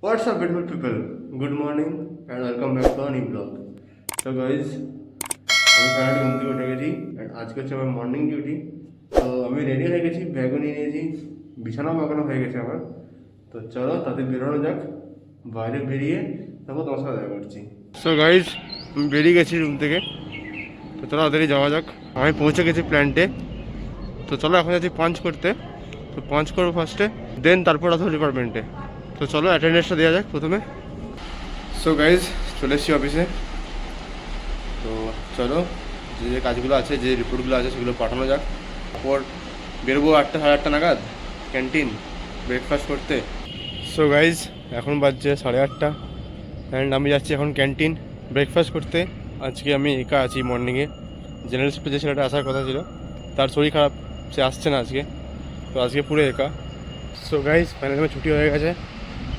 What's up beautiful people? Good morning and welcome back to a new vlog. So guys, আমি finally ঘুম থেকে উঠে গেছি and আজকে হচ্ছে আমার মর্নিং ডিউটি। তো আমি রেডি হয়ে গেছি, ব্যাগও নিয়ে নিয়েছি, বিছানাও বাগানো হয়ে গেছে আমার। তো চলো তাতে বেরোনো যাক, বাইরে বেরিয়ে তারপর তোমার সাথে দেখা করছি। সো গাইজ, আমি বেরিয়ে গেছি রুম থেকে, তো চলো তাড়াতাড়ি যাওয়া যাক। আমি পৌঁছে গেছি প্ল্যান্টে, তো চলো এখন যাচ্ছি পাঞ্চ করতে। তো পাঞ্চ করবো ফার্স্টে, দেন তারপর আসবো ডিপার্টমেন্টে। তো চলো অ্যাটেন্ডেন্সটা দেওয়া যাক প্রথমে। সো গাইজ, চলে এসেছি অফিসে। তো চলো যে যে কাজগুলো আছে, যে রিপোর্টগুলো আছে সেগুলো পাঠানো যাক। তারপর বেরোবো 8টা সাড়ে 8টা নাগাদ ক্যান্টিন ব্রেকফাস্ট করতে। সো গাইজ, এখন বাজছে 8:30 অ্যান্ড আমি যাচ্ছি এখন ক্যান্টিন ব্রেকফাস্ট করতে। আজকে আমি একা আছি মর্নিংয়ে। জেনারেল শিফটে যে ছেলেটা আসার কথা ছিল তার শরীর খারাপ, সে আসছে না আজকে, তো আজকে পুরো একা। সো গাইজ, ফাইনালি আমার ছুটি হয়ে গেছে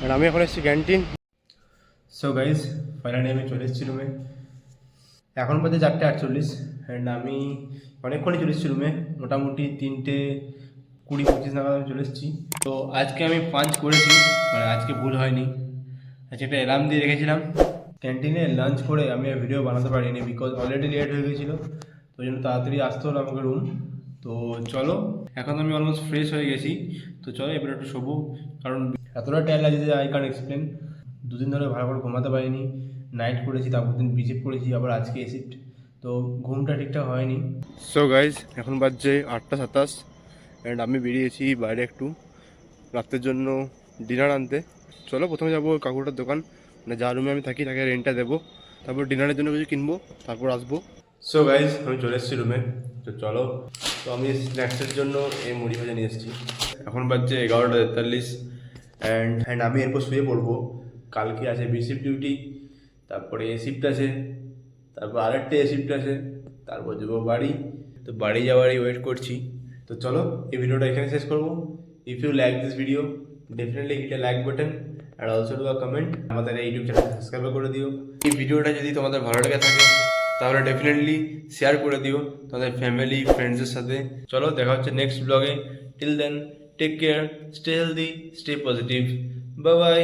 আর আমি এখন এসেছি ক্যান্টিন। সো গাইজ, ফাইনালি আমি চলে এসেছি রুমে। এখন বাজে 4:48 অ্যান্ড আমি অনেকক্ষণই চলে এসেছি রুমে, মোটামুটি 3:20-25 নাগাদ আমি চলে এসেছি। তো আজকে আমি পাঞ্চ করেছি, মানে আজকে ভুল হয়নি। আজকে একটা অ্যালার্ম দিয়ে রেখেছিলাম। ক্যান্টিনে লাঞ্চ করে আমি আর ভিডিও বানাতে পারিনি, বিকজ অলরেডি লেট হয়ে গেছিলো, তো ওই জন্য তাড়াতাড়ি আসতে হলো আমাকে রুম। তো চলো, এখন আমি অলমোস্ট ফ্রেশ হয়ে গেছি। তো চলো এবার একটু শোবো, কারণ এতটা টায়ার লাগে যে আই ক্যান এক্সপ্লেন। দুদিন ধরে ভালো করে ঘুমাতে পারিনি, নাইট করেছি, তারপর দিন বিজেপ করেছি, আবার আজকে শিফট, তো ঘুমটা ঠিকঠাক হয়নি। সো গাইজ, এখন বাজছে 8:27 অ্যান্ড আমি বেরিয়েছি বাইরে একটু রাতের জন্য ডিনার আনতে। চলো প্রথমে যাবো কাকুটার দোকান, মানে যা রুমে আমি থাকি তাকে রেন্টটা দেবো, তারপর ডিনারের জন্য কিছু কিনবো, তারপর আসবো। সো গাইজ, আমি চলে এসেছি রুমে। তো চলো, তো আমি স্ন্যাক্সের জন্য এই মুড়ি ভাজা নিয়ে এসেছি। এখন বাজছে 11:43 অ্যান্ড আমি এরপর শুয়ে পড়বো। কালকে আছে বি শিফট ডিউটি, তারপরে এ শিফট আছে, তারপর আরেকটা এ শিফট আছে, তারপর যাবো বাড়ি। তো বাড়ি যাওয়ারই ওয়েট করছি। তো চলো এই ভিডিওটা এখানে শেষ করবো। If you like this video, definitely hit a like button and also do a comment. আমাদের এই ইউটিউব চ্যানেল সাবস্ক্রাইব করে দিও। এই ভিডিওটা যদি তোমাদের ভালো লেগে থাকে তাহলে ডেফিনেটলি শেয়ার করে দিও তোমাদের ফ্যামিলি ফ্রেন্ডসের সাথে। চলো দেখা হচ্ছে নেক্সট ব্লগে। Till then, take care, stay healthy, stay positive, bye by.